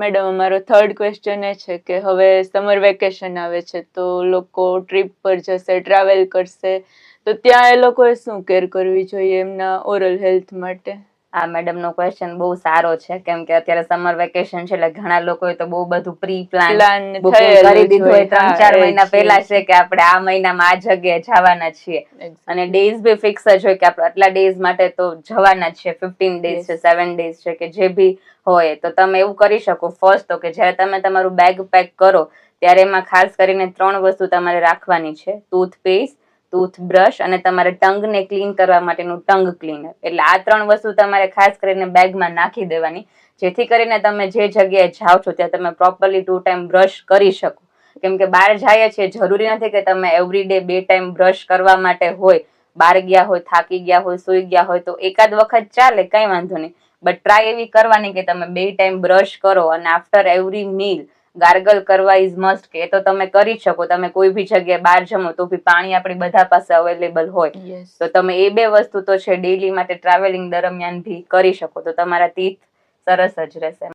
Madam અમારો third question એ છે કે હવે સમર વેકેશન આવે છે તો લોકો ટ્રીપ પર જશે, ટ્રાવેલ કરશે, તો ત્યાં એ લોકોએ શું કેર કરવી જોઈએ એમના ઓરલ હેલ્થ માટે? આ મેડમ નો ક્વેશ્ચન બહુ સારો છે, કેમ કે અત્યારે સમર વેકેશન છે એટલે ઘણા લોકોએ તો બહુ બધું પ્રી પ્લાન બુકિંગ કરી દીધું હોય 3-4 મહિના પહેલા છે કે આપણે આ મહિનામાં આ જગ્યાએ જવાના છીએ, અને ડેઝ બી ફિક્સ જ હોય કે આપણે આટલા ડેઝ માટે તો જવાના જ છે, 15 ડેઝ છે, 7 ડેઝ છે કે જે બી હોય. તો તમે એવું કરી શકો, ફર્સ્ટ તો કે જ્યારે તમે તમારું બેગ પેક કરો ત્યારે એમાં ખાસ કરીને 3 વસ્તુ તમારે રાખવાની છે: ટૂથપેસ્ટ, ટૂથબ્રશ અને તમારે ટંગને ક્લીન કરવા માટેનું ટંગ ક્લીનર. એટલે આ 3 વસ્તુ તમારે ખાસ કરીને બેગમાં નાખી દેવાની, જેથી કરીને તમે જે જગ્યાએ જાઓ છો ત્યાં તમે પ્રોપરલી 2 ટાઈમ બ્રશ કરી શકો. કેમ કે બહાર જઈએ છીએ, જરૂરી નથી કે તમે એવરી ડે 2 ટાઈમ બ્રશ કરવા માટે હોય. બહાર ગયા હોય, થાકી ગયા હોય, સૂઈ ગયા હોય તો એકાદ વખત ચાલે, કઈ વાંધો નહીં, બટ ટ્રાય એવી કરવાની કે તમે 2 ટાઈમ બ્રશ કરો અને આફ્ટર એવરી મીલ ગાર્ગલ કરવા ઇઝ મસ્ટ, કે તો તમે કરી શકો. તમે કોઈ બી જગ્યાએ બહાર જમો તો બી પાણી આપણી બધા પાસે અવેલેબલ હોય, તો તમે એ 2 વસ્તુ તો છે ડેઈલી માટે ટ્રાવેલિંગ દરમિયાન ભી કરી શકો, તો તમારા ટીથ સરસ જ રહેશે.